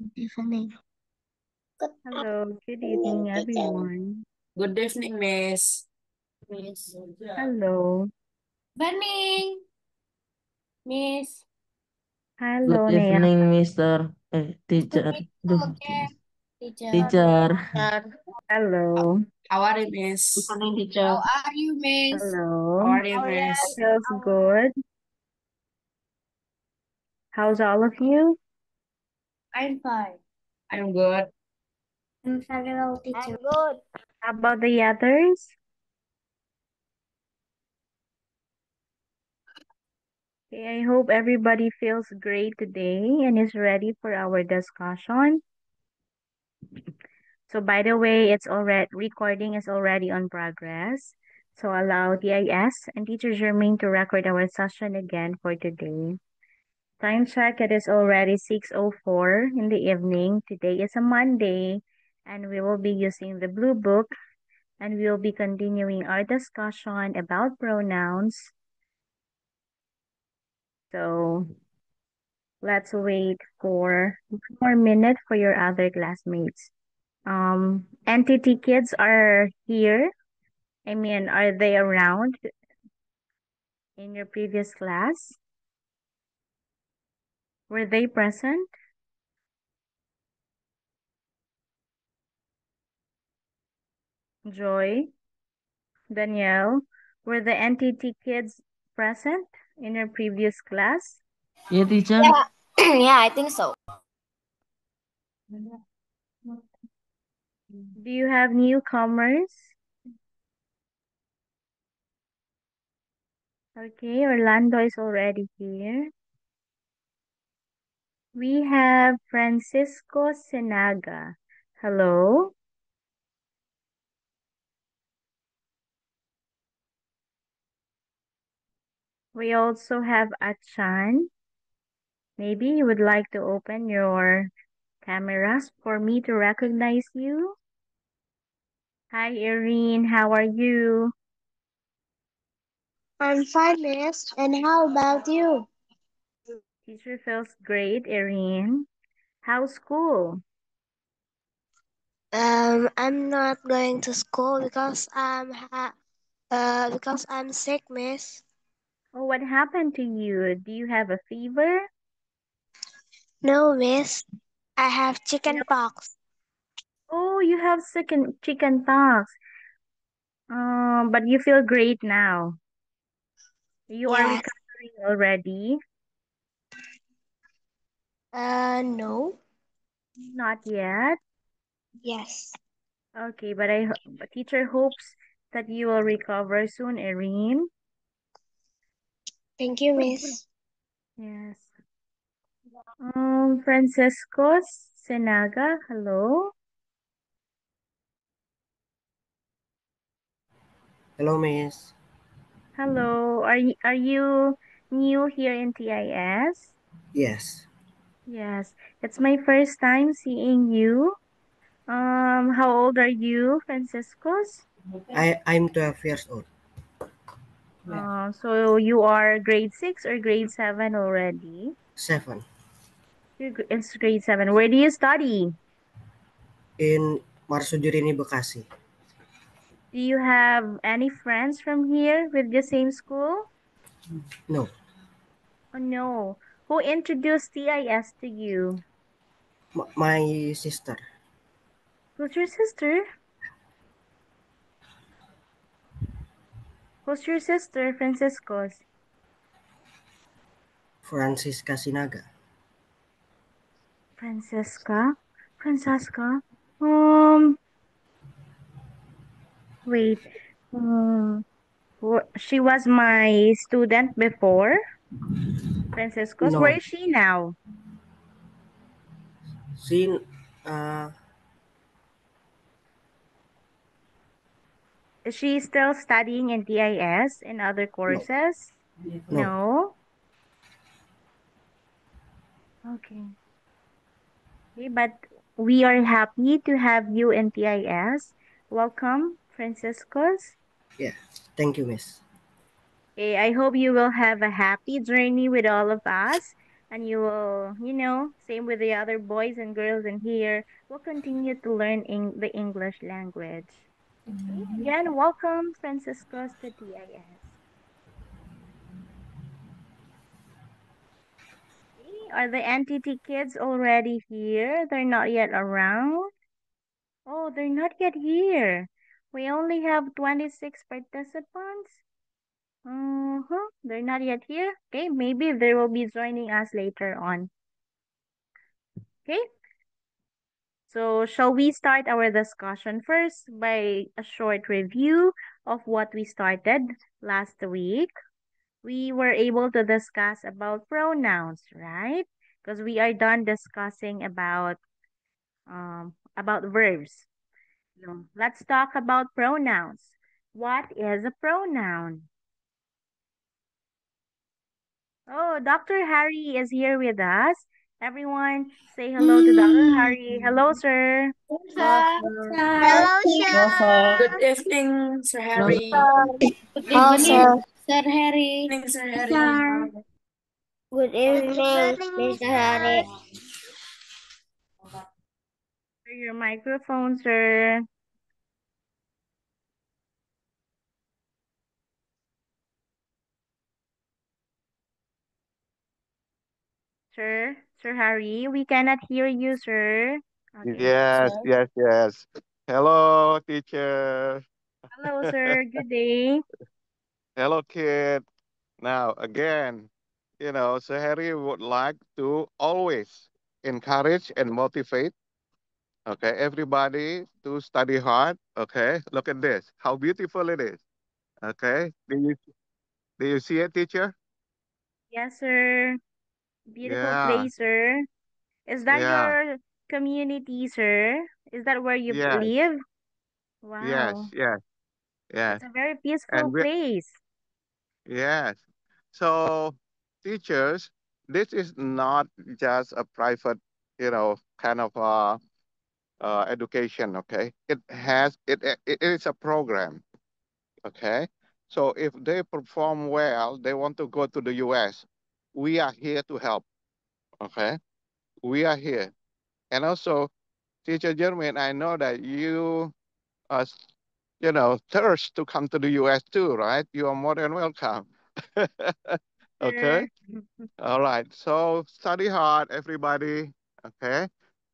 Evening. Good Hello, good afternoon, evening, teacher. everyone. Good evening, Miss. Miss. Hello. Morning, Miss. Hello, Good Nea. evening, Good Teacher. evening Duh, again, teacher. teacher. Hello. How are you, Miss? Morning, teacher. How are you, Miss? How Hello. are you, Miss? Feels good. How's all of you? I'm fine. I'm good. I'm federal teacher. I'm good. How about the others? Okay, I hope everybody feels great today and is ready for our discussion. So by the way, it's already recording is already on progress. So allow DIS and Teacher Germain to record our session again for today. Time check, it is already 6:04 in the evening. Today is a Monday, and we will be using the Blue Book, and we will be continuing our discussion about pronouns. So let's wait for 1 more minute for your other classmates. Entity kids are here. I mean, are they around in your previous class? Were they present? Joy? Danielle, were the NTT kids present in your previous class? Yeah, teacher. Yeah, yeah, I think so. Do you have newcomers? Okay, Orlando is already here. We have Francisco Senaga. Hello. We also have Achan. Maybe you would like to open your cameras for me to recognize you. Hi, Irene. How are you? I'm fine, Miss. And how about you? Teacher feels great, Irene. How's school? I'm not going to school because I'm sick, Miss. Oh, what happened to you? Do you have a fever? No, Miss. I have No. chicken pox. Oh, you have chicken pox. But you feel great now. You are Yes. recovering already? No. Not yet. Yes. Okay, but teacher hopes that you will recover soon, Erin. Thank you, Miss. Yes. Francisco Senaga, hello. Hello, Miss. Hello. Are you new here in TIS? Yes, Yes. It's my first time seeing you. How old are you, Franciscus? I'm 12 years old. So you are grade 6 or grade 7 already? 7 It's grade 7. Where do you study? in Marsudirini, Bekasi. Do you have any friends from here with the same school? No, Oh no. Who introduced TIS to you? my sister, Who's your sister? Who's your sister, Franciscus? Francisca Sinaga. Francesca? Francesca? Um, wait. Um, she was my student before, Franciscus. Where No, is she now? sin, uh, Is she still studying in TIS and other no, courses? no. No? Okay. Okay, but we are happy to have you in TIS. Welcome, Franciscus. Yeah, thank you, Miss. Okay, I hope you will have a happy journey with all of us. And you will, same with the other boys and girls in here, will continue to learn the English language. Okay? Again, welcome, Franciscos, to TIS. Okay, are the NTT kids already here? They're not yet around? Oh, they're not yet here. We only have 26 participants. They're not yet here. Okay, maybe they will be joining us later on. Okay, so shall we start our discussion first by a short review of what we started last week? We were able to discuss about pronouns, right? Because we are done discussing about verbs. No, let's talk about pronouns. What is a pronoun? Oh, Dr. Harry is here with us. Everyone, say hello to Dr. Harry. Hello, sir. Hello, sir. Good evening, Sir Harry. Hello, sir. Sir Harry. Good evening, Sir Harry. Good evening, Mr. Harry. Your microphone, sir. Sir Harry, we cannot hear you, sir. Okay. Yes, yes, yes. Hello, teacher. Hello, sir. Good day. Hello, kid. Now, again, Sir Harry would like to always encourage and motivate, okay, everybody to study hard. Okay, look at this, how beautiful it is. Okay, do you see it, teacher? Yes, sir. Beautiful Yeah, place, sir. Is that yeah, your community, sir? Is that where you yes, live? yes, Wow. yes, yes. It's a very peaceful And we, place. yes. So, teachers, this is not just a private, kind of education. Okay, it is a program. Okay, so if they perform well, they want to go to the U.S. We are here to help. Okay, we are here, and also, Teacher Jermaine, I know that you are, thirst to come to the U.S. too, right? You are more than welcome. Sir. Okay. All right. So study hard, everybody. Okay.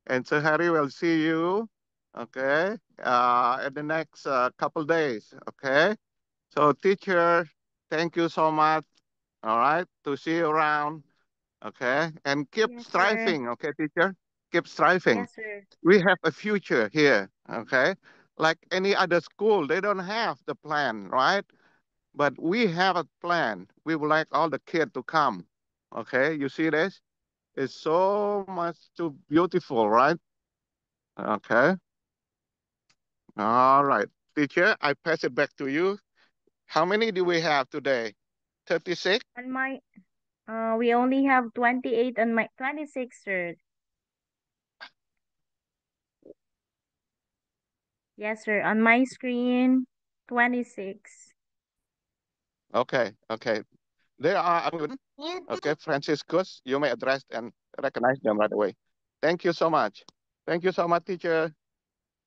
And so Harry will see you. Okay. In the next couple days. Okay. So teacher, thank you so much. All right. To see you around. Okay. And keep Yes, sir. striving. Okay, teacher. Keep striving. Yes, sir. We have a future here. Okay. Like any other school, they don't have the plan, right? But we have a plan. We would like all the kids to come. Okay, you see this? It's so much too beautiful, right? Okay. All right. Teacher, I pass it back to you. How many do we have today? 36? On my we only have 28 on my 26, sir. Yes, sir. On my screen, 26. Okay, okay. There are, okay, Franciscus, you may address and recognize them right away. Thank you so much. Thank you so much, teacher.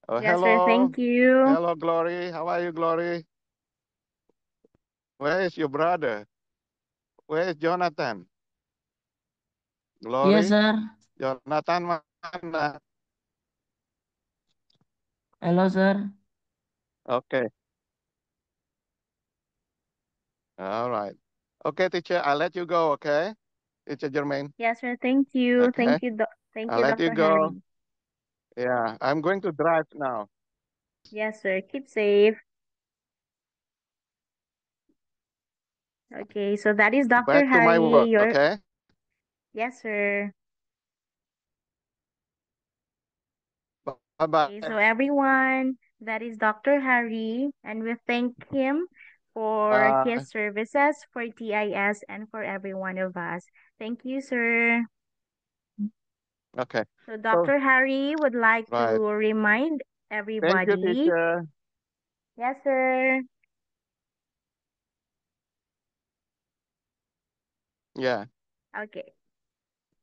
Yes, sir. Hello. Thank you. Hello, Glory. How are you, Glory? Where is your brother? Where is Jonathan? Yes, Glory? sir. Jonathan mana? Hello, sir. Okay. All right. Okay, teacher, I'll let you go, okay? Teacher Jermaine. Yes, sir. Thank you. Okay. Thank I'll you, let you Dr. go. Harry. Yeah, I'm going to drive now. Yes, sir. Keep safe. Okay, so that is Dr. Back to my Harry. work, okay? Yes, sir. Bye-bye. Okay, so everyone, that is Dr. Harry, and we thank him for Bye. his services for TIS and for every one of us. Thank you, sir. Okay. So So, Dr. Harry would like to right. remind Thank you, everybody. teacher. Yes, sir. Yeah. Okay.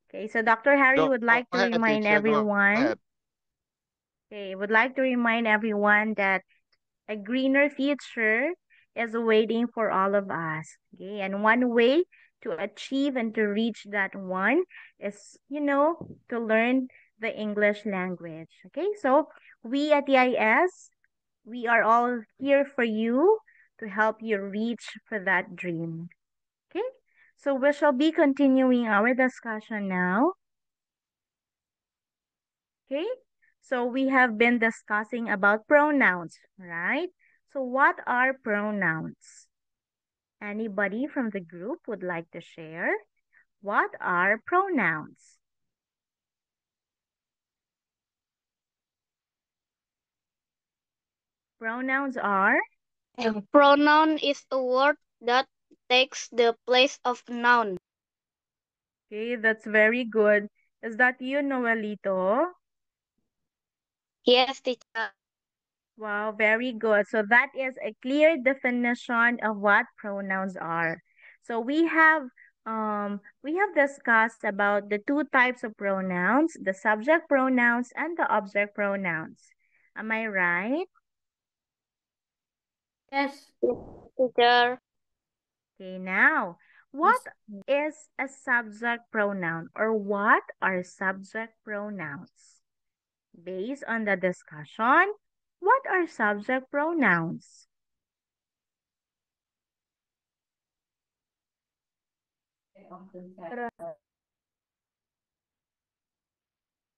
Okay, so Dr. Harry Go would like to ahead, remind teacher. Go everyone, ahead. okay, would like to remind everyone that a greener future is waiting for all of us. Okay, and one way to achieve and to reach that one is, to learn the English language. Okay, so we at EIS, we are all here for you to help you reach for that dream. Okay, so we shall be continuing our discussion now. Okay, so we have been discussing about pronouns, right? So what are pronouns? Anybody from the group would like to share? What are pronouns? Pronouns are? A pronoun is a word that takes the place of a noun. Okay, that's very good. Is that you, Noelito? Yes, teacher. Wow, very good. So that is a clear definition of what pronouns are. So we have discussed about the two types of pronouns, the subject pronouns and the object pronouns. Am I right? Yes, teacher. Okay, now, what is a subject pronoun or what are subject pronouns? Based on the discussion, what are subject pronouns?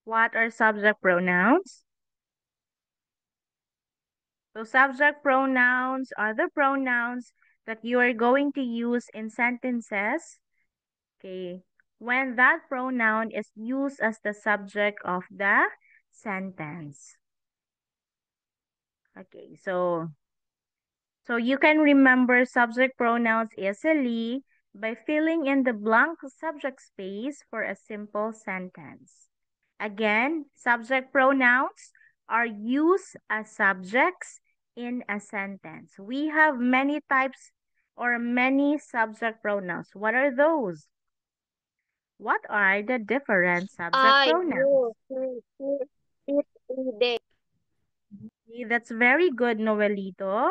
What are subject pronouns? So subject pronouns are the pronouns that you are going to use in sentences, okay, when that pronoun is used as the subject of the sentence. Okay, so you can remember subject pronouns easily by filling in the blank subject space for a simple sentence. Again, subject pronouns are used as subjects in a sentence. We have many types or many subject pronouns. What are those? What are the different subject I, pronouns? you, he, it, they. Okay, that's very good, Noelito.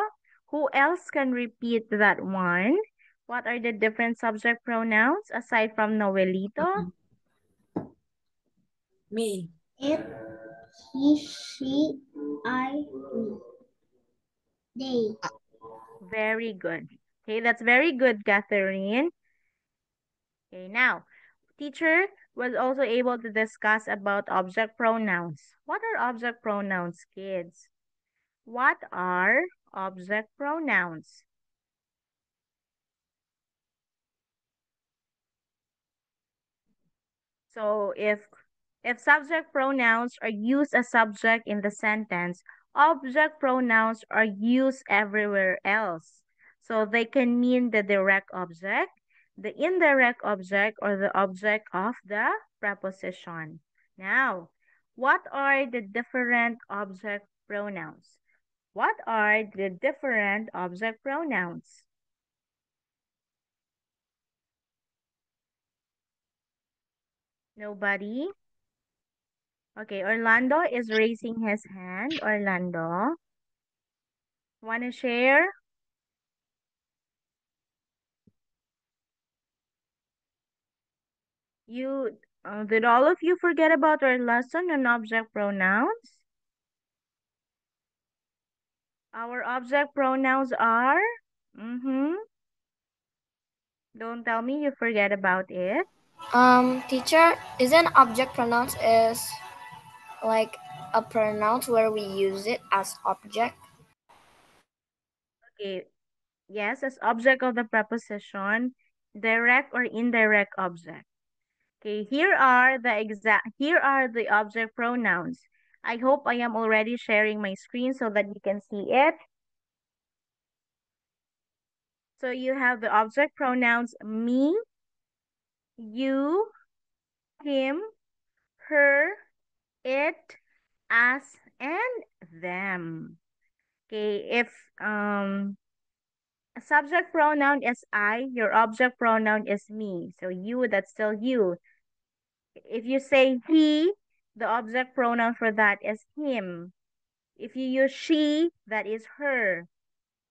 Who else can repeat that one? What are the different subject pronouns aside from Noelito? Me. It, he, she, I, we. They. Very good. Okay, that's very good, Catherine. Okay, now, teacher was also able to discuss about object pronouns. What are object pronouns, kids? What are object pronouns? So if subject pronouns are used as subject in the sentence, object pronouns are used everywhere else. So they can mean the direct object, the indirect object, or the object of the preposition. Now, what are the different object pronouns? What are the different object pronouns? Nobody? Okay, Orlando is raising his hand. Orlando, want to share? Did all of you forget about our lesson on object pronouns? Our object pronouns are? Mm-hmm. Don't tell me you forget about it. Teacher, isn't object pronouns is like a pronoun where we use it as object? Okay, yes, as object of the preposition, direct or indirect object. Okay, here are the object pronouns. I hope I am already sharing my screen so that you can see it. So you have the object pronouns me, you, him, her, it, us, and them. Okay, if a subject pronoun is I, your object pronoun is me. So you, that's still you. If you say he, the object pronoun for that is him. If you use she, that is her.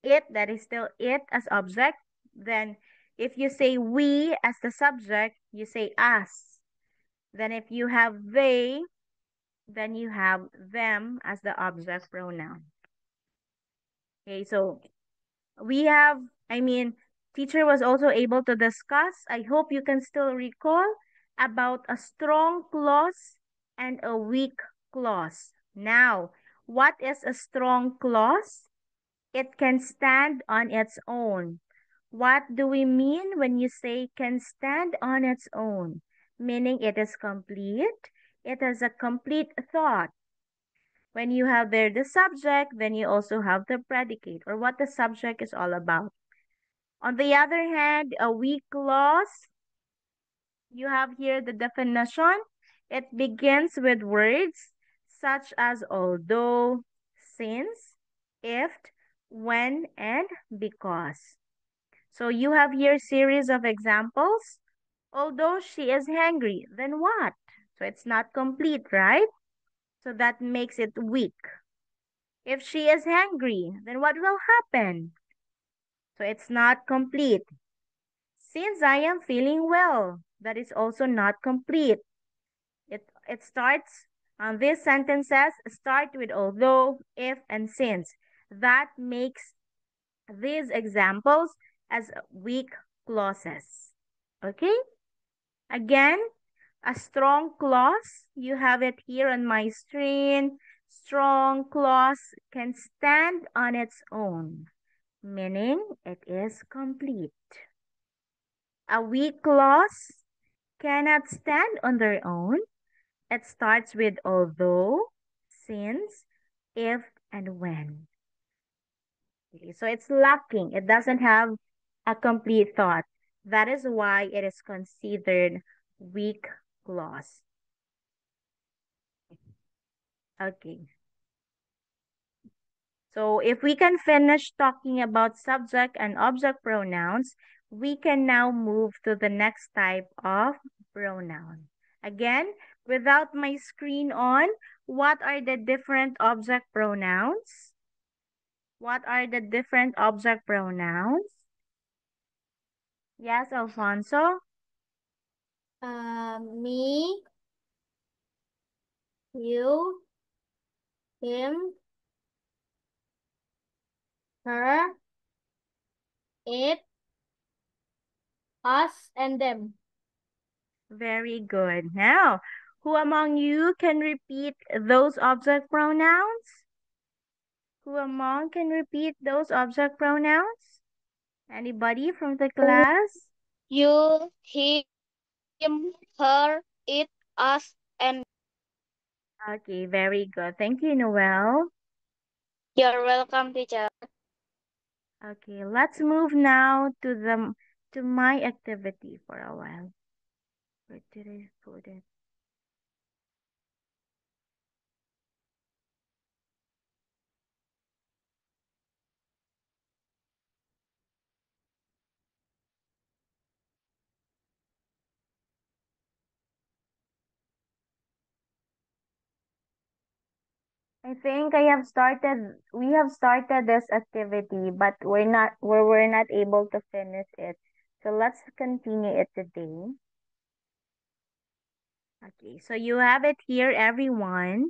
It, that is still it as object. Then if you say we as the subject, you say us. Then if you have they, then you have them as the object pronoun. Okay, so we have, teacher was also able to discuss, I hope you can still recall, about a strong clause and a weak clause. Now, what is a strong clause? It can stand on its own. What do we mean when you say can stand on its own? Meaning it is complete. It has a complete thought. When you have there the subject, then you also have the predicate or what the subject is all about. On the other hand, a weak clause, you have here the definition. It begins with words such as although, since, if, when, and because. So you have here series of examples. Although she is hungry, then what? So it's not complete, right? So that makes it weak. If she is hungry, then what will happen? So it's not complete. Since I am feeling well, that is also not complete. It starts, these sentences start with although, if, and since. That makes these examples as weak clauses. Okay? Again, a strong clause, you have it here on my screen. Strong clause can stand on its own, meaning it is complete. A weak clause cannot stand on their own. It starts with although, since, if, and when. Okay, so it's lacking. It doesn't have a complete thought. That is why it is considered weak clause. Okay. So if we can finish talking about subject and object pronouns, we can now move to the next type of pronoun. Again, without my screen on, what are the different object pronouns? What are the different object pronouns? Yes, Alfonso? Me, you, him, her, it, us, and them. Very good. Now, who among you can repeat those object pronouns? Who among can repeat those object pronouns? Anybody from the class? You, him, her, it, us, and Okay, very good. Thank you, Noel. you're welcome, teacher. Okay, let's move now to my activity for a while. Where did I put it? I think we have started this activity, but we're not able to finish it. So let's continue it today. Okay, so you have it here, everyone.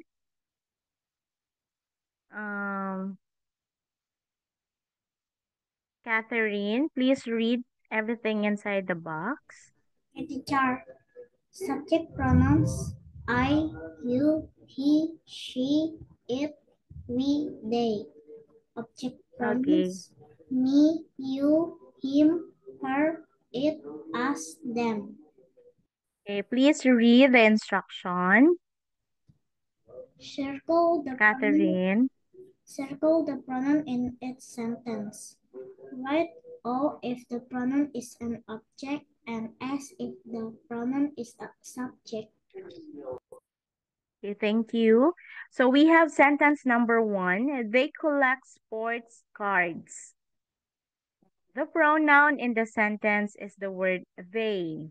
Catherine, please read everything inside the box. Teacher, subject pronouns I, you, he, she, it, we, they. Object pronouns me, you, him, her, it, us, them. Okay, please read the instruction. Circle the Catherine. Circle the pronoun in its sentence. Write O if the pronoun is an object and S if the pronoun is a subject. Okay, thank you. So we have sentence number 1. They collect sports cards. The pronoun in the sentence is the word they.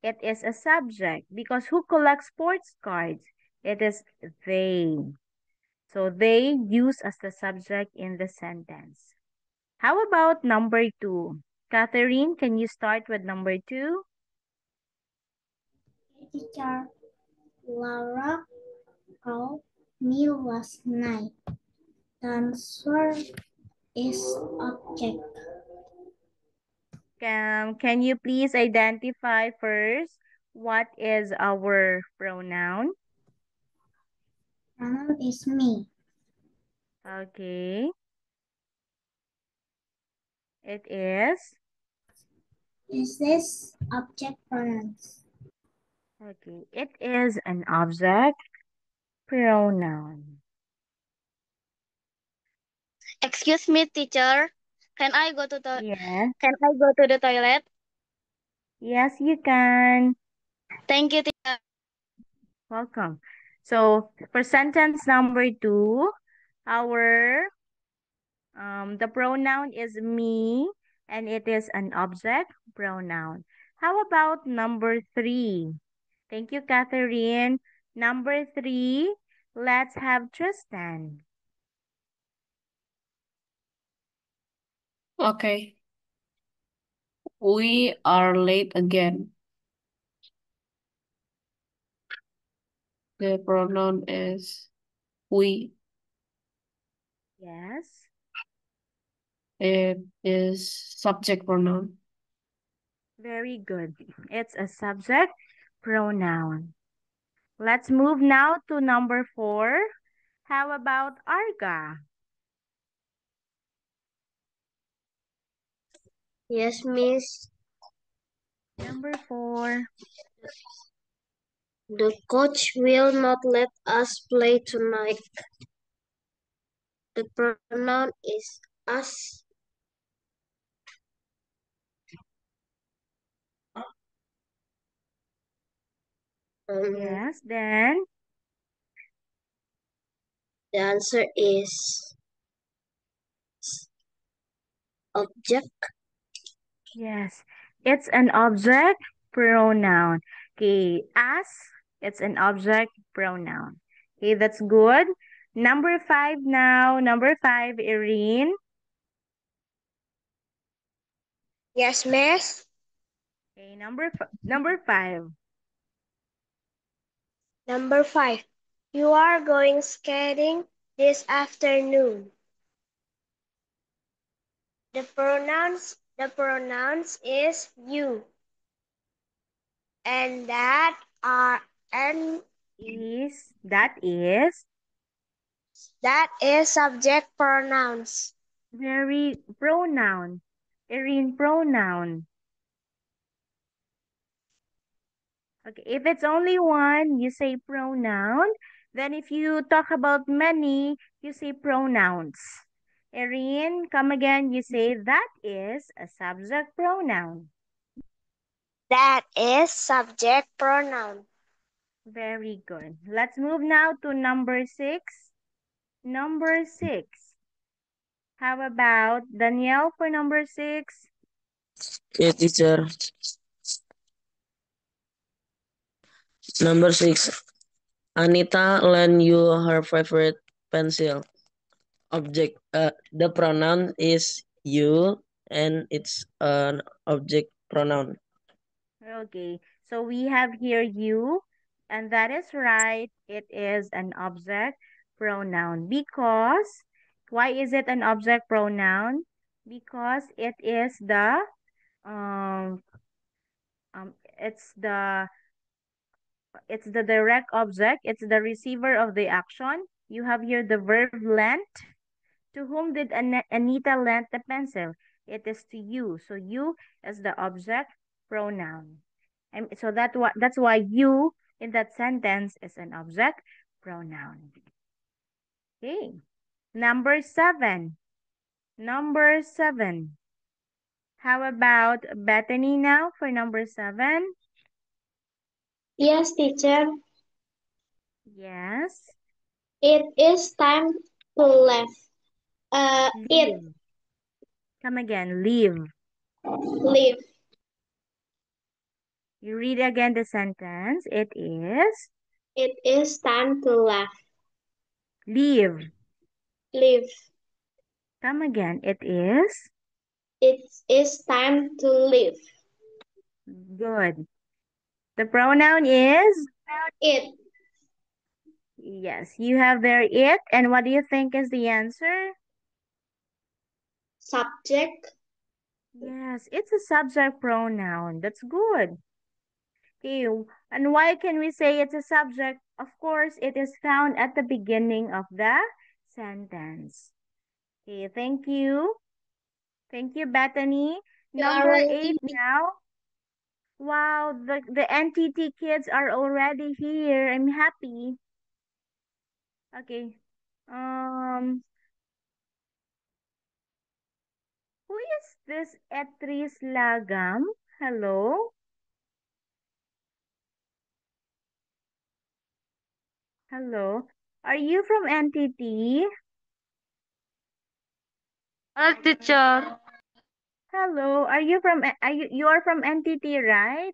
It is a subject because who collects sports cards? It is they. So they use as the subject in the sentence. How about number 2? Catherine, can you start with number 2? Teacher, Laura called me last night. The answer is object. Can you please identify first what is our pronoun? Pronoun is me. Okay. It is? Is this object pronouns? Okay. It is an object pronoun. Excuse me, teacher. Can I go to the Yes. Can I go to the toilet? Yes, you can. Thank you, teacher. Welcome. So for sentence number 2, our the pronoun is me and it is an object pronoun. How about number 3? Thank you, Catherine. Number 3, let's have Tristan. Okay. We are late again. The pronoun is we. Yes. It is subject pronoun. Very good. It's a subject pronoun. Let's move now to number 4. How about Arga? Yes, miss. Number 4. The coach will not let us play tonight. The pronoun is us. Yes, then? The answer is object. Yes, it's an object pronoun. Okay, as, it's an object pronoun. Okay, that's good. Number 5 now. Number 5, Irene. Yes, miss. Okay, number 5. Number 5. You are going skating this afternoon. The pronouns is you. And that is subject pronouns. Very pronoun. Irene, pronoun. Okay, if it's only one, you say pronoun. Then if you talk about many, you say pronouns. Erin, come again. You say that is a subject pronoun. That is subject pronoun. Very good. Let's move now to number 6. Number 6. How about Danielle for number 6? Okay, teacher. Number 6. Anita lend you her favorite pencil. Object. The pronoun is you and it's an object pronoun. Okay, so we have here you, and that is right. It is an object pronoun because, why is it an object pronoun? Because it is the, um, it's the direct object. It's the receiver of the action. You have here the verb lent. To whom did Anita lend the pencil? It is to you. So you is the object pronoun. And so that's why you in that sentence is an object pronoun. Okay. Number 7. Number 7. How about Bethany now for number 7? Yes, teacher. Yes. It is time to leave. Leave. Come again. Leave. Leave. You read again the sentence. It is time to laugh. leave. Live. Come again. It Is time to live. good. The pronoun is It. yes. You have there it. And what do you think is the answer? Subject. Yes, it's a subject pronoun. That's good. Okay, and why can we say it's a subject? Of course, it is found at the beginning of the sentence. Okay, thank you. Thank you, Bethany. You are Number welcome. 8 now. Wow, the NTT kids are already here. I'm happy. Okay. Um, who is this Etris Lagam? Hello? Hello? Are you from NTT? Hello, teacher. Hello, are you from you are from NTT, right?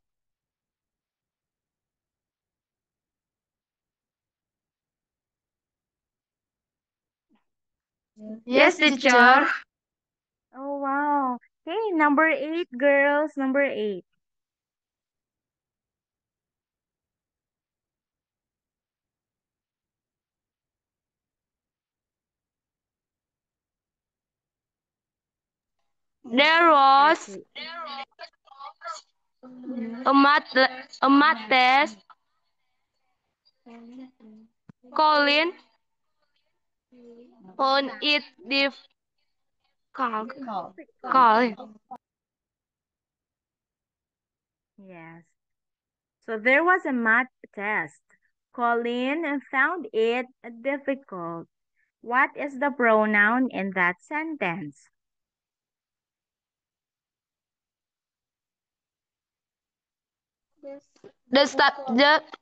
Yes, teacher. Oh wow. Okay, number 8, girls, number 8. There was Okay. a math test. Colin on it difficult. Yes. So there was a math test. Colin found it difficult. What is the pronoun in that sentence? The subject,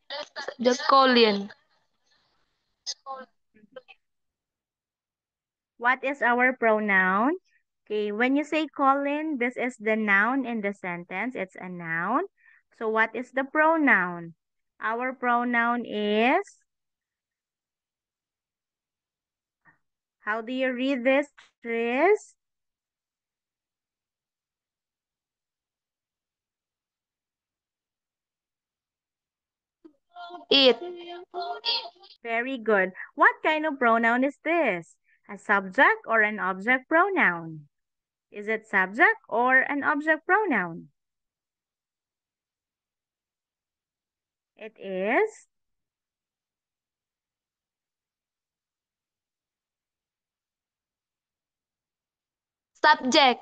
the Colin. What is our pronoun? Okay, when you say Colin, this is the noun in the sentence. It's a noun. So what is the pronoun? Our pronoun is, how do you read this, Tris? It. Very good. What kind of pronoun is this? A subject or an object pronoun? Is it subject or an object pronoun? It is. Subject.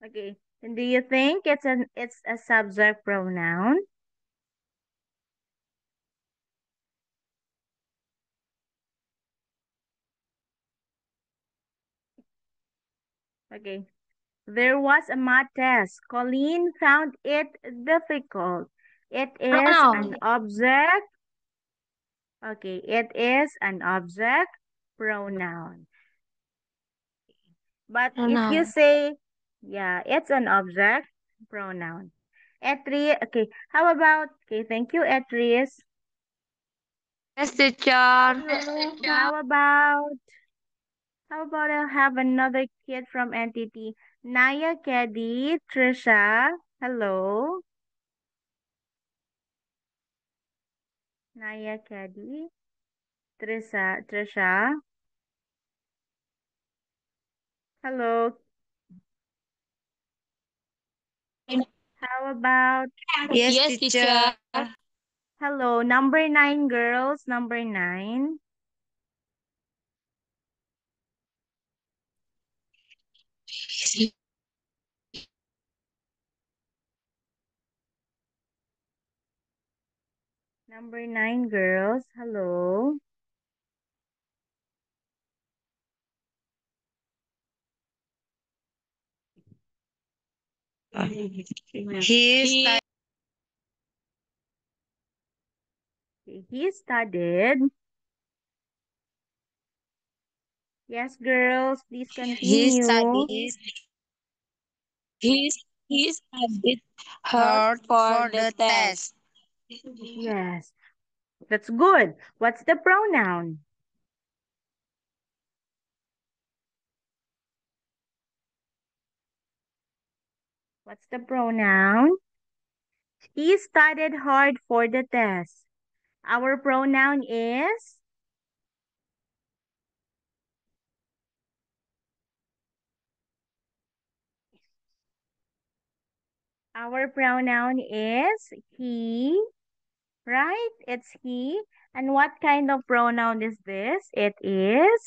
Okay. And do you think it's a subject pronoun? Okay. There was a math test. Colleen found it difficult. It is an Pronoun. object. Okay, it is an object pronoun. But if you Pronoun. say, yeah, it's an object pronoun. Etri, okay, how about, okay, thank you, Etris. Yes, teacher. How about, I have another kid from NTT, Naya, Keddy, Trisha. Hello. Naya, Keddy, Trisha. Hello. How about, Yes, teacher. hello, number 9, girls, number 9. Number 9, girls, hello. He Okay, he studied. Yes, girls, please he continue. studies He studied hard for the test. Yes, that's good. What's the pronoun? What's the pronoun? He studied hard for the test. Our pronoun is he, right? It's he. And what kind of pronoun is this? It is,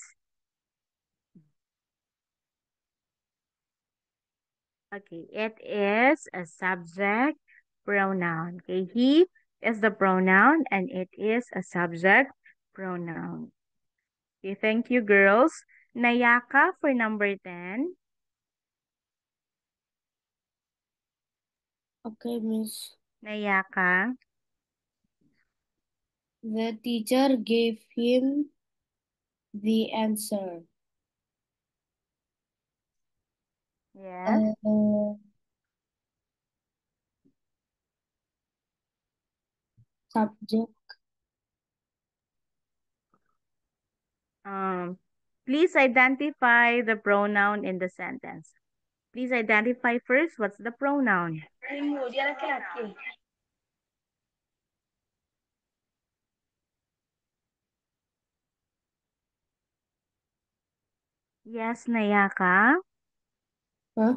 okay, it is a subject pronoun. Okay, he is the pronoun and it is a subject pronoun. Okay, thank you, girls. Nayaka for number 10. Okay, Miss. Nayaka. The teacher gave him the answer. Yes. Subject. Please identify the pronoun in the sentence. Please identify first what's the pronoun. Yes, Nayaka. Huh?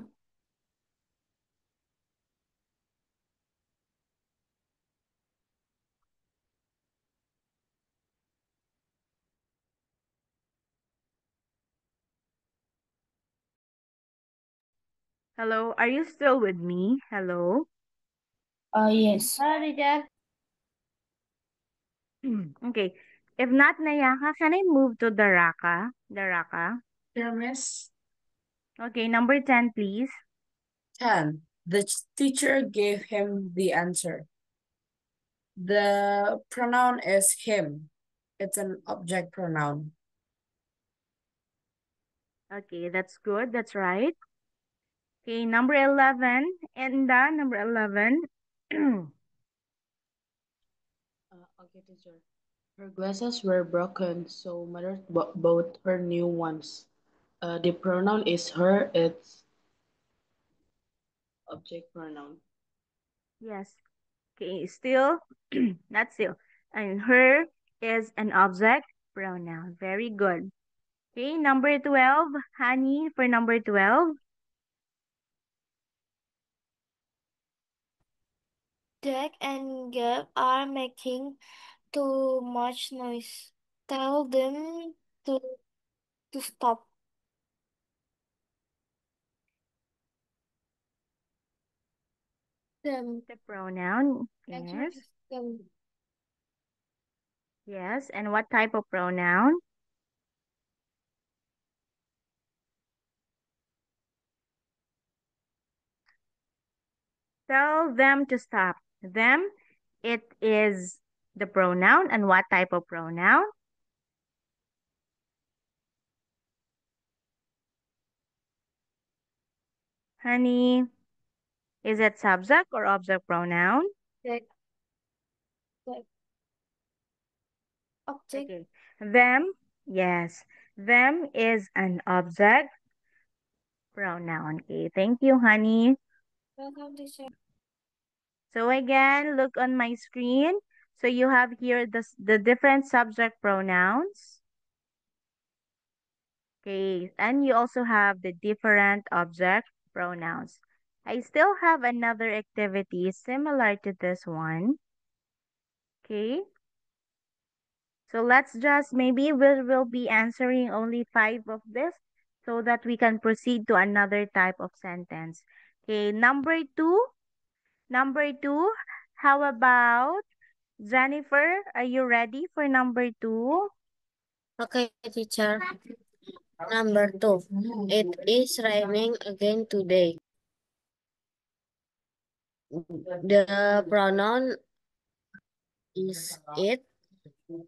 Hello, are you still with me? Hello. Yes. Okay. If not Nayaka, can I move to Daraka? Daraka. Here, Miss. Okay, number 10, please. 10. The teacher gave him the answer. The pronoun is him. It's an object pronoun. Okay, that's good. That's right. Okay, number 11. Enda, number 11. Okay, teacher. Her glasses were broken, so mother bought her new ones. The pronoun is her, it's object pronoun. Yes. Okay, still, not still. And her is an object pronoun. Very good. Okay, number 12. Honey, for number 12. Jack and Gab are making too much noise. Tell them to to stop them. The pronoun. Actually, Yes. them. Yes. And what type of pronoun? Tell them to stop. Them, it is the pronoun. And what type of pronoun? Honey, is it subject or object pronoun? Jack. Jack. Object. Okay. Them, yes. Them is an object pronoun. Okay. Thank you, honey. Welcome, teacher. So again, look on my screen. So you have here the different subject pronouns. Okay, and you also have the different object pronouns. I still have another activity similar to this one. Okay. So let's just, maybe we'll be answering only 5 of this so that we can proceed to another type of sentence. Okay, number 2. Number 2, how about Jennifer? Are you ready for number 2? Okay, teacher. Number 2. It is raining again today. The pronoun is it,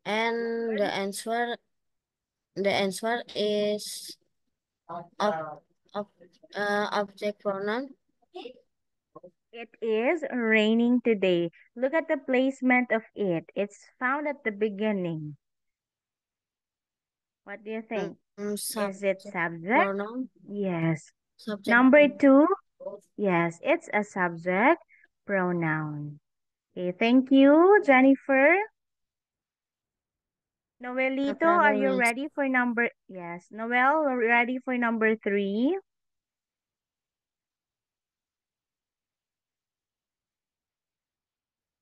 and the answer is object pronoun. It is raining today. Look at the placement of it. It's found at the beginning. What do you think? Is it subject? Pronoun. Yes. Subject. Number 2, yes, it's a subject pronoun. Okay, thank you, Jennifer. Noelito, are you ready for number, yes, Noel, ready for number 3?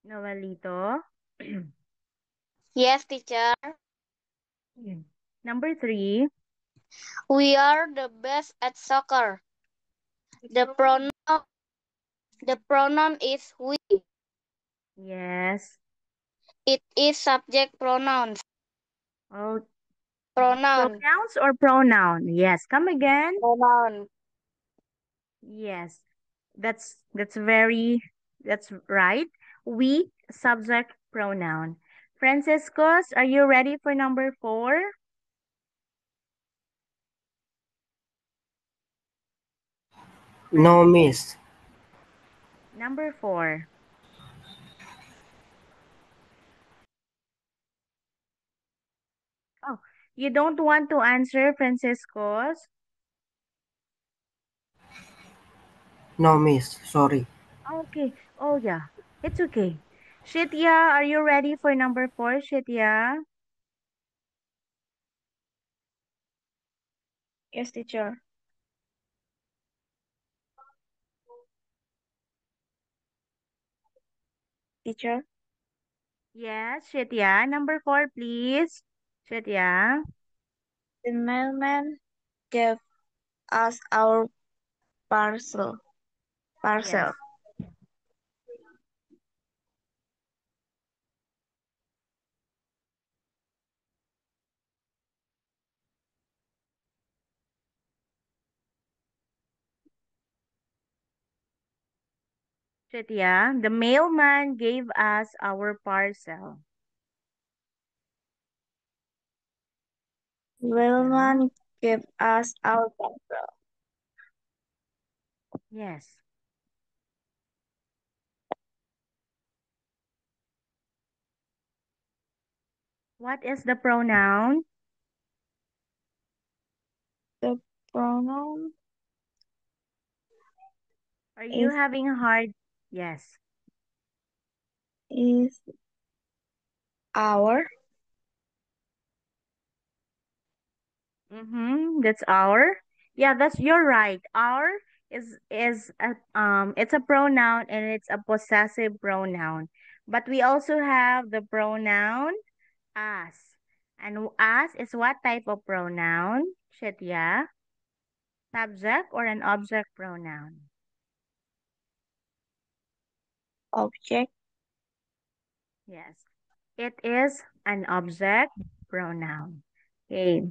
Noelito. Yes, teacher. Number 3. We are the best at soccer. The pronoun is we. Yes. It is subject pronouns. Oh, Pronoun. pronouns or pronoun? Yes, come again. Pronoun. Yes. That's right. We, subject pronoun. Franciscus, are you ready for number 4? No, miss. Number 4. Oh, you don't want to answer, Franciscus? No, miss. Sorry. Okay. Oh, yeah. It's okay. Shitya, are you ready for number 4, Shitya? Yes, teacher. Teacher. Yes, Shitya. Number 4, please. Shitya. The mailman gave us our parcel. Yes. Shitya, the mailman gave us our parcel. Mailman gave us our parcel. Yes. What is the pronoun? The pronoun Are you is having a hard? Yes. is our. That's our. Yeah, you're right. Our is a it's a pronoun and it's a possessive pronoun. But we also have the pronoun as. And as is what type of pronoun? Shitya? Subject or an object pronoun? Object. Yes. It is an object pronoun. Okay.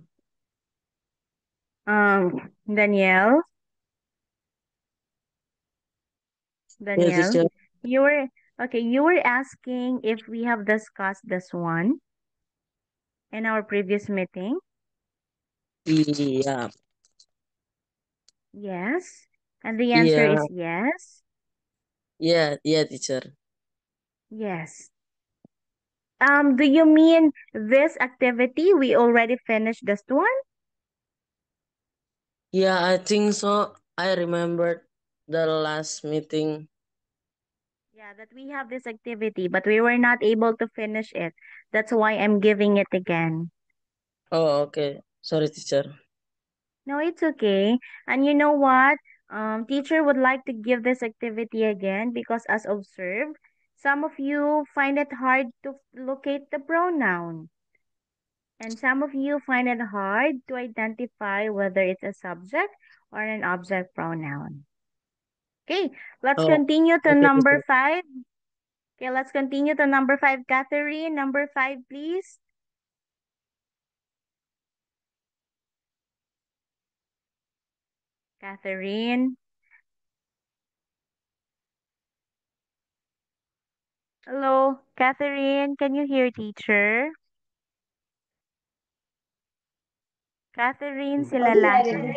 Danielle. Yes, Danielle, teacher. you were asking if we have discussed this one in our previous meeting. Yeah. Yes. And the answer Yeah. is yes. Yeah, teacher. Yes. Do you mean this activity? We already finished this one? Yeah, I think so. I remember the last meeting. Yeah, that we have this activity, but we were not able to finish it. That's why I'm giving it again. Oh, okay. Sorry, teacher. No, it's okay. And you know what? Teacher would like to give this activity again because as observed, some of you find it hard to locate the pronoun. And some of you find it hard to identify whether it's a subject or an object pronoun. Okay, let's Oh, continue to okay, number teacher. 5. Okay, let's continue to number 5. Catherine, number 5, please. Catherine. Hello, Catherine. Can you hear teacher? Catherine Silalahi.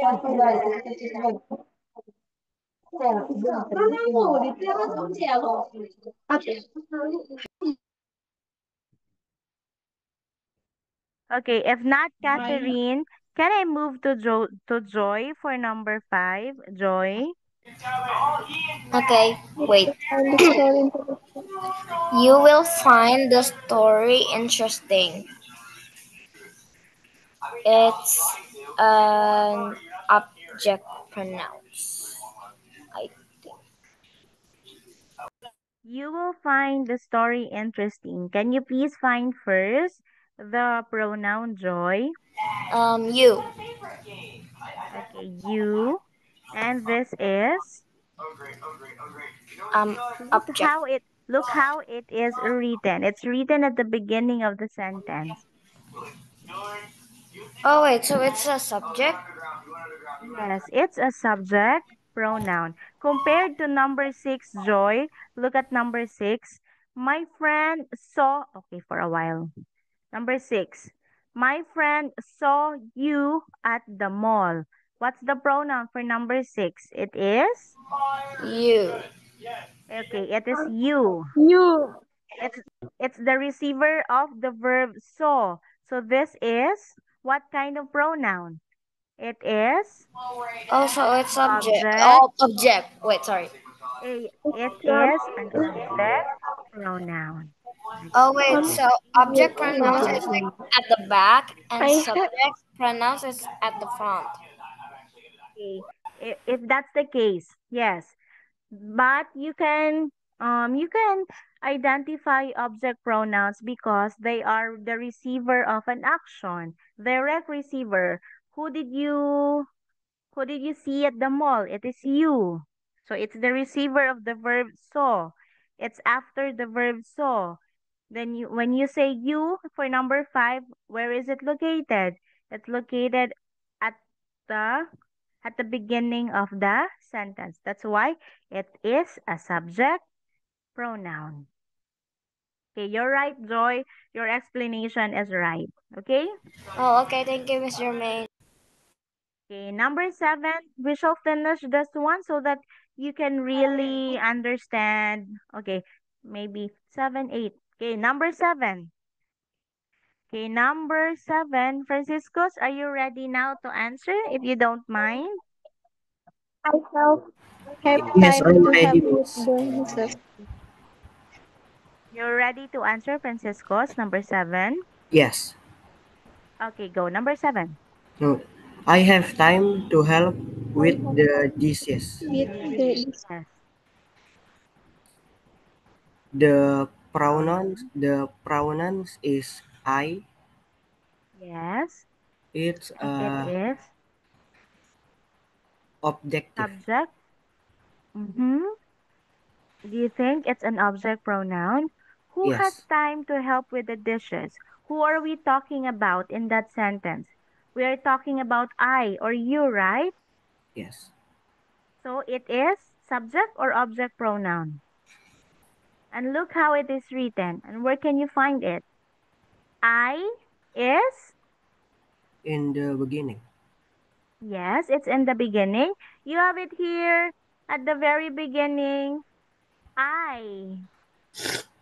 Okay, if not Catherine, can I move to Joy for number 5? Joy? Okay, wait. Find the story interesting. You will find the story interesting. It's an object pronouns. I You will find the story interesting. Can you please find first the pronoun Joy? you. Okay, you. And this is Object. look how it is written. It's written at the beginning of the sentence. Oh wait, so it's a subject? Yes, it's a subject pronoun. Compared to number 6, Joy, look at number 6. My friend saw, okay, for a while. Number 6, my friend saw you at the mall. What's the pronoun for number 6? It is? You. Okay, it is you. You. It's it's the receiver of the verb saw. So this is what kind of pronoun? It is Oh, so it's subject. object. Oh, object. Wait, sorry. It is an object pronoun. Oh wait, so object pronouns Yeah. is like at the back and I have subject pronouns is at the front. Okay. If that's the case, yes. But you can identify object pronouns because they are the receiver of an action. Direct receiver. Who did you Who did you see at the mall? It is you. So it's the receiver of the verb saw. It's after the verb saw. Then when you say you for number 5, where is it located? It's located at the at the beginning of the sentence. That's why it is a subject pronoun. Okay, you're right, Joy. Your explanation is right. Okay? Oh, okay. Thank you, Mr. May. Okay, number 7, we shall finish this one so that you can really understand. Okay, maybe 7, 8. Okay, number 7. Okay, number 7. Franciscus, are you ready now to answer if you don't mind? I have Yes, time I'm to help ready, with miss. the research. You're ready to answer, Franciscus, number 7? Yes. Okay, go. Number 7. No, I have time to help I with have the dishes. with the Yes. The pronouns is I. Yes. It's And it is objective. subject. Mm-hmm. Do you think it's an object pronoun? Who has Yes. time to help with the dishes? Who are we talking about in that sentence? We are talking about I or you, right? Yes. So it is subject or object pronoun. And look how it is written. And where can you find it? I is? In the beginning. Yes, it's in the beginning. You have it here at the very beginning. I.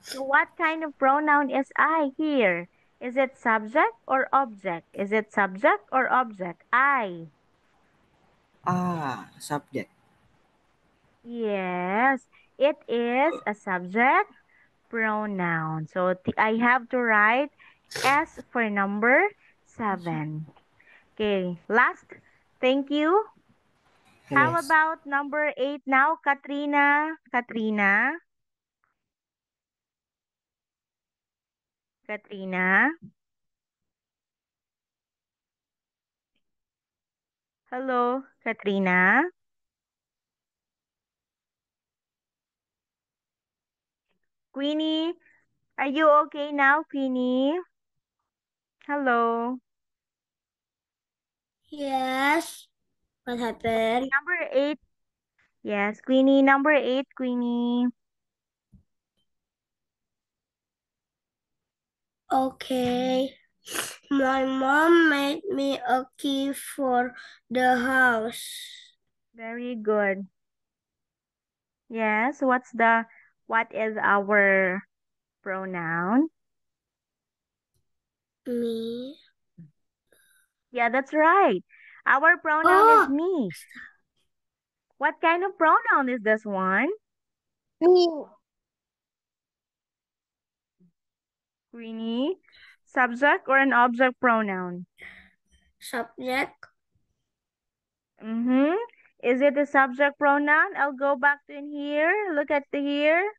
So what kind of pronoun is I here? Is it subject or object? Is it subject or object? I. Subject. Yes, it is a subject pronoun. So I have to write S for number 7. Okay, last. Thank you. How Yes. about number 8 now? Katrina. Katrina. Katrina. Hello, Katrina. Queenie, are you okay now, Queenie? Hello. Yes. What happened? Number 8. Yes, Queenie. Number 8, Queenie. Okay. My mom made me a key for the house. Very good. Yes, what is our pronoun? Me. Yeah, that's right. Our pronoun is me. What kind of pronoun is this one? Me. Queenie? Subject or an object pronoun? Subject. Mm-hmm. Is it a subject pronoun? I'll go back to in here. Look at the here.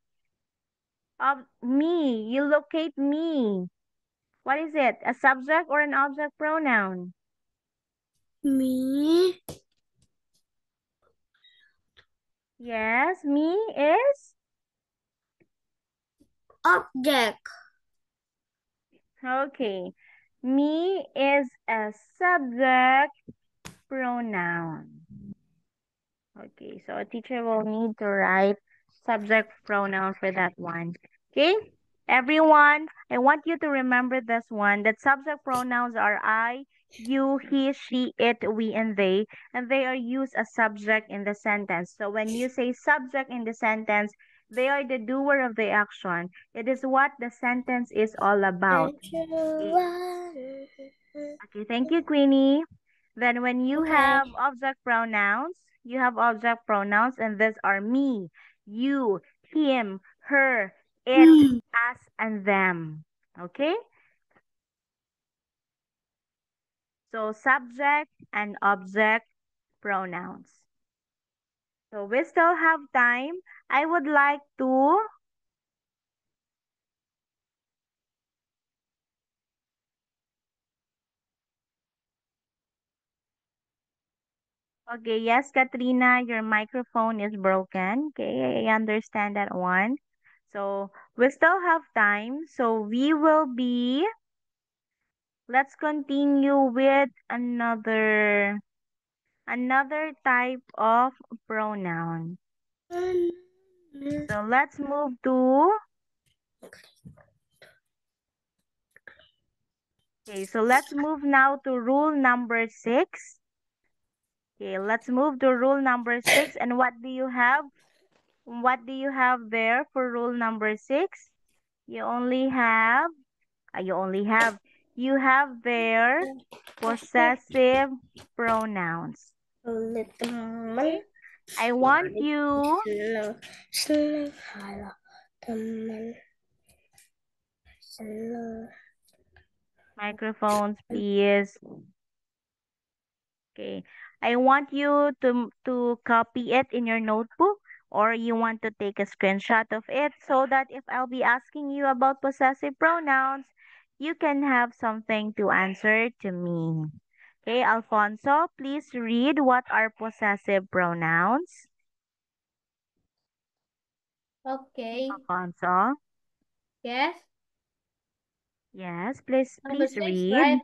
Me. You locate me. What is it? A subject or an object pronoun? Me. Yes, me is Object. okay. Me is a subject pronoun. Okay, so a teacher will need to write subject pronoun for that one. Okay, everyone, I want you to remember this one, that subject pronouns are I, you, he, she, it, we, and they are used as subject in the sentence. So when you say subject in the sentence, they are the doer of the action. It is what the sentence is all about. Okay, thank you, Queenie. Then when you have object pronouns, and these are me, you, him, her, it, us, and them. Okay? So subject and object pronouns. So we still have time. I would like to Okay, yes, Katrina, your microphone is broken. Okay, I understand that one. So we still have time. So let's continue with another type of pronoun. So let's move to, okay, so let's move now to rule number 6. Okay, let's move to rule number 6. And what do you have? What do you have there for rule number 6? You have their possessive pronouns. Okay? I want you, microphones, please. Okay. I want you to copy it in your notebook, or you want to take a screenshot of it so that if I'll be asking you about possessive pronouns, you can have something to answer to me. Okay, Alfonso, please read what are possessive pronouns. Okay. Alfonso. Yes. Yes, Number please 6, read. right?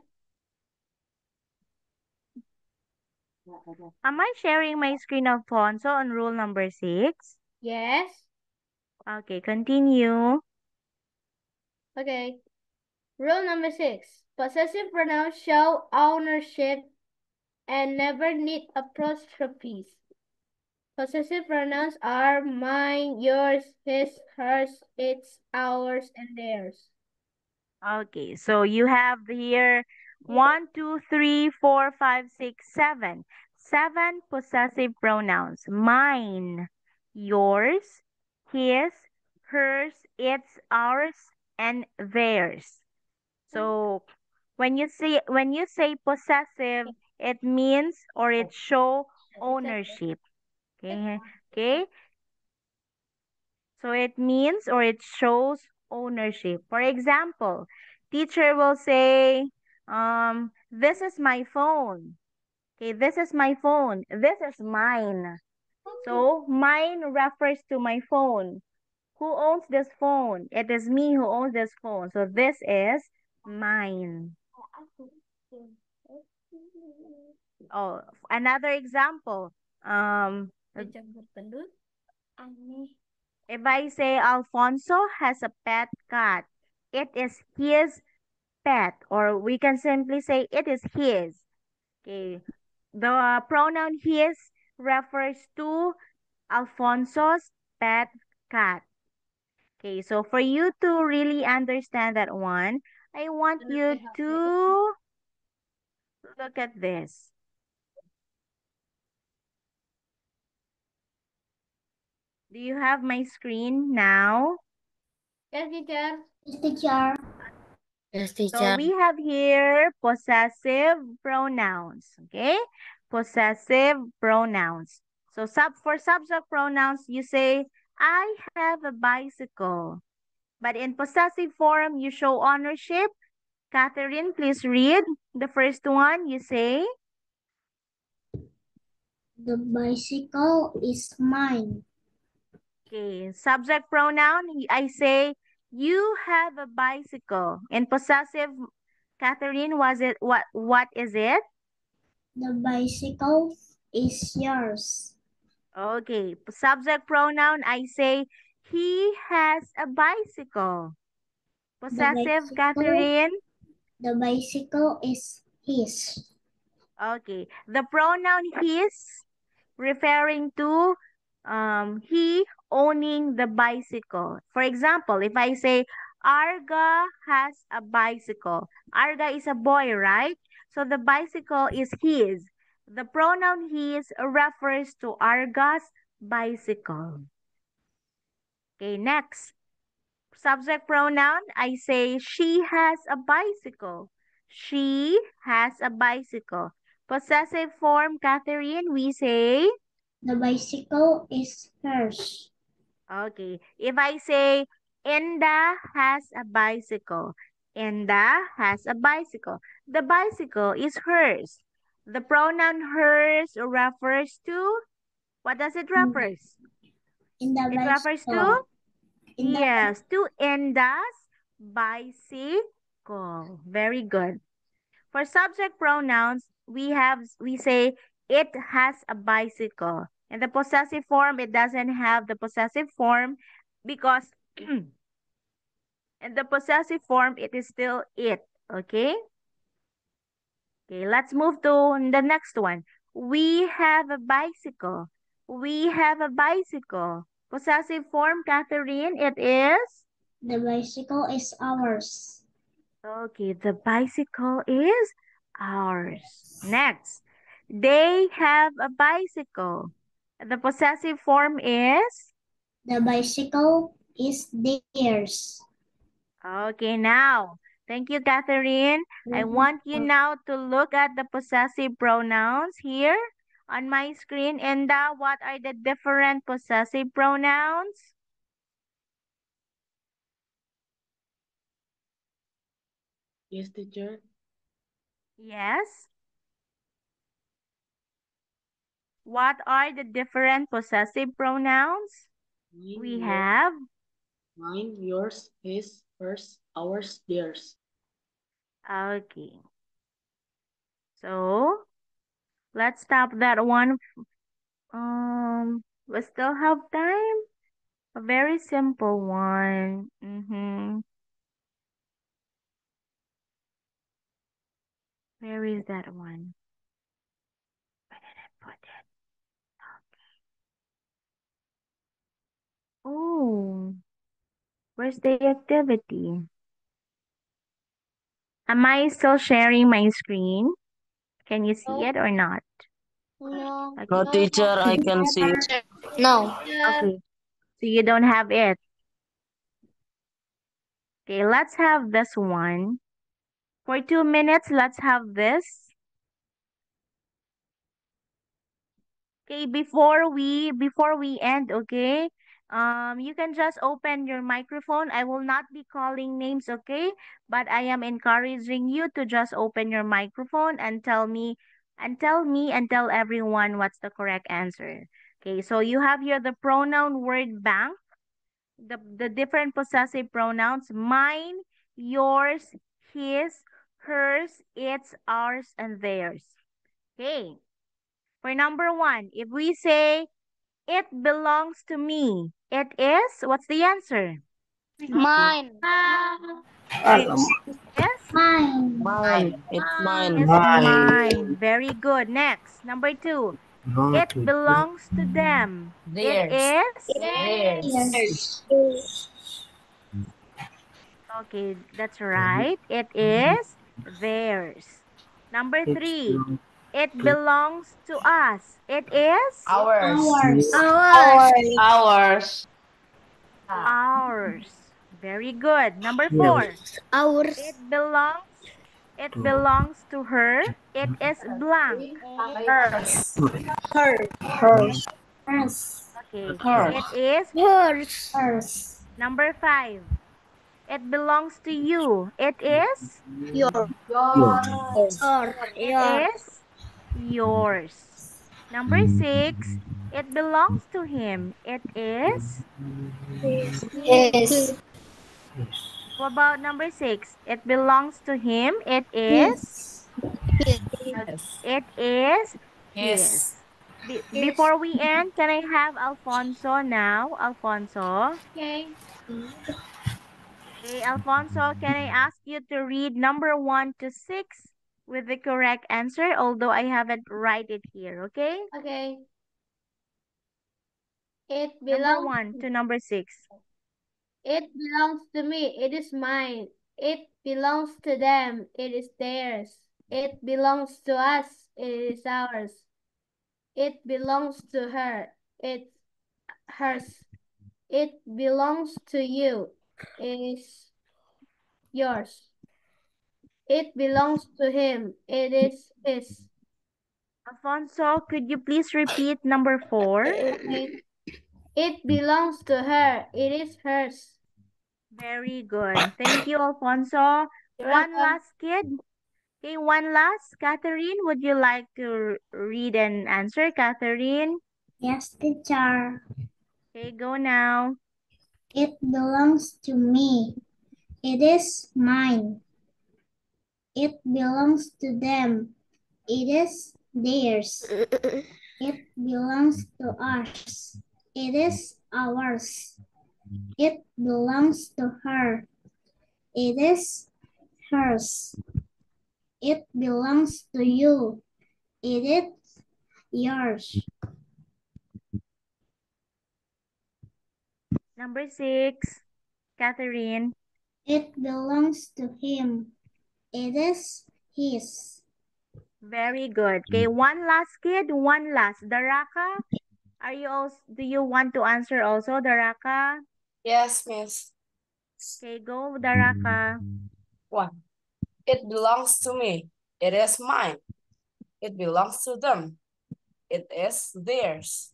Am I sharing my screen, Alfonso, on rule number 6? Yes. Okay, continue. Okay. Rule number 6. Possessive pronouns show ownership and never need apostrophes. Possessive pronouns are mine, yours, his, hers, its, ours, and theirs. Okay, so you have here 1, 2, 3, 4, 5, 6, 7. 7 possessive pronouns. Mine, yours, his, hers, its, ours, and theirs. So when you say possessive, it means or it show ownership. Okay, okay. So it means or it shows ownership. For example, teacher will say, this is my phone. Okay, this is my phone. This is mine. So mine refers to my phone. Who owns this phone? It is me who owns this phone. So this is mine. Oh, another example. If I say Alfonso has a pet cat, it is his pet, or we can simply say it is his. Okay. The pronoun his refers to Alfonso's pet cat. Okay, so for you to really understand that one, I want you to look at this. Do you have my screen now? Yes, teacher. Yes, teacher. Yes, So teacher. we have here possessive pronouns, okay? Possessive pronouns. So for subject pronouns, you say, I have a bicycle. But in possessive form, you show ownership. Catherine, please read the first one. You say, The bicycle is mine. okay, subject pronoun, I say, you have a bicycle. In possessive, Catherine, what is it? The bicycle is yours. Okay, subject pronoun, I say, he has a bicycle. Possessive, Catherine. The bicycle is his. Okay, the pronoun his referring to he owning the bicycle. For example, if I say Arga has a bicycle, Arga is a boy, right? So the bicycle is his. The pronoun his refers to Arga's bicycle. Okay, next. Subject pronoun, I say she has a bicycle. She has a bicycle. Possessive form, Catherine, we say the bicycle is hers. Okay. If I say Enda has a bicycle, Enda has a bicycle. The bicycle is hers. The pronoun hers refers to, what does it refers? It refers to? Yes, to Enda's bicycle. Very good. For subject pronouns, we say it has a bicycle. In the possessive form, it doesn't have the possessive form because in the possessive form, it is still it. Okay? Okay, let's move to the next one. We have a bicycle. We have a bicycle. Possessive form, Catherine, it is? The bicycle is ours. Okay, the bicycle is ours. Next, they have a bicycle. The possessive form is? The bicycle is theirs. Okay, now, thank you, Catherine. I want you now to look at the possessive pronouns here on my screen. And what are the different possessive pronouns? Yes, teacher. Yes. What are the different possessive pronouns? We have mine, yours, his, hers, ours, theirs. Okay. So let's stop that one. We still have time. A very simple one. Where is that one? Where did I put it? Okay. Oh, where's the activity? Am I still sharing my screen? Can you see it or not? No. Okay. No, teacher, I can see. No. Okay. So you don't have it. Okay, let's have this one. For 2 minutes, let's have this. Okay, before we end, okay? You can just open your microphone. I will not be calling names, okay? But I am encouraging you to just open your microphone and tell me and tell everyone what's the correct answer. Okay, so you have here the pronoun word bank, the different possessive pronouns, mine, yours, his, hers, its, ours, and theirs. Okay. For number 1, if we say, it belongs to me, it is, what's the answer? Mine. Yes? Mine. It's mine. It's mine. Very good. Next, number 2, Belong It to belongs to them. It Theirs. is? Theirs. Okay, that's right. It is theirs. Number It 3. belongs It to belongs to us. It is? Ours. Ours. Ours. Ours. Very good. Number yours. 4. Ours. It To belongs to her. It is blank. Hers. Her. belong Hers. Okay. Hers. It is Hers. Hers. number 5. It belongs to you. It is? Your. yours. Your. It Your. is yours. Number 6. It belongs to him. It is? His. His. Yes. What about number 6? It belongs to him. It is? His. His. It is his. His. Before we end, can I have Alfonso now? Alfonso. Okay. Hey, Alfonso, can I ask you to read number 1 to 6 with the correct answer, although I haven't write it here, okay? Okay. It Number belongs 1 to number 6. It belongs to me. It is mine. It belongs to them. It is theirs. It belongs to us. It is ours. It belongs to her. It's hers. It belongs to you. It is yours. It belongs to him. It is his. Alfonso, could you please repeat number 4? Okay. It belongs to her. It is hers. Very good. Thank you, Alfonso. One last kid. Okay, one last. Catherine, would you like to read and answer? Catherine? Yes, teacher. Okay, go now. It belongs to me. It is mine. It belongs to them. It is theirs. It belongs to us. It is ours. It belongs to her. It is hers. It belongs to you. It is yours. Number 6, Catherine. It belongs to him. It is his. Very good. Okay, one last kid, one last. Daraka, do you want to answer also, Daraka? Yes, miss. Okay, go, Daraka. 1. It belongs to me. It is mine. It belongs to them. It is theirs.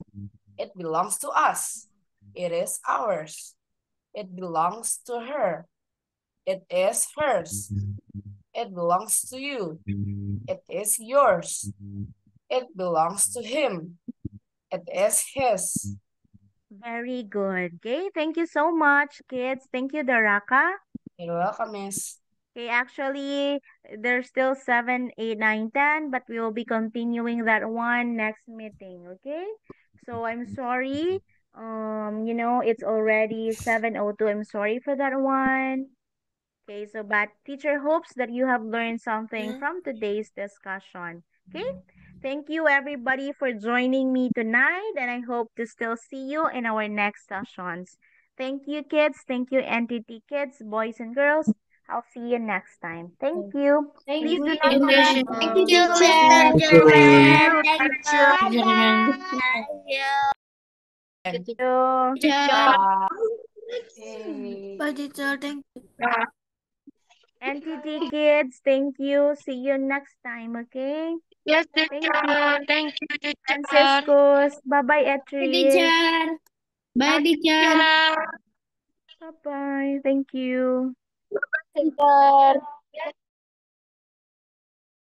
It belongs to us. It is ours. It belongs to her. It is hers. It belongs to you. It is yours. It belongs to him. It is his. Very good. Okay, thank you so much, kids. Thank you, Daraka. You're welcome, miss. Okay, actually, there's still 7, 8, 9, 10, but we will be continuing that one next meeting, okay? So I'm sorry. It's already 7:02. I'm sorry for that one. Okay, so but teacher hopes that you have learned something from today's discussion. Okay? Thank you everybody for joining me tonight, and I hope to still see you in our next sessions. Thank you, kids. Thank you, NTT kids, boys and girls. I'll see you next time. Thank you. Please do not forget. Thank you, Teacher teacher. German. Thank you. Thank you. Teacher. Hey. Bye, teacher. Thank you. NTT kids, thank you. See you next time, okay? Yes, Thank you. teacher. Thank you, teacher. Franciscus. Bye-bye, Bye, Etris. teacher. Bye, teacher. Teacher. Bye-bye. Thank you. Teacher.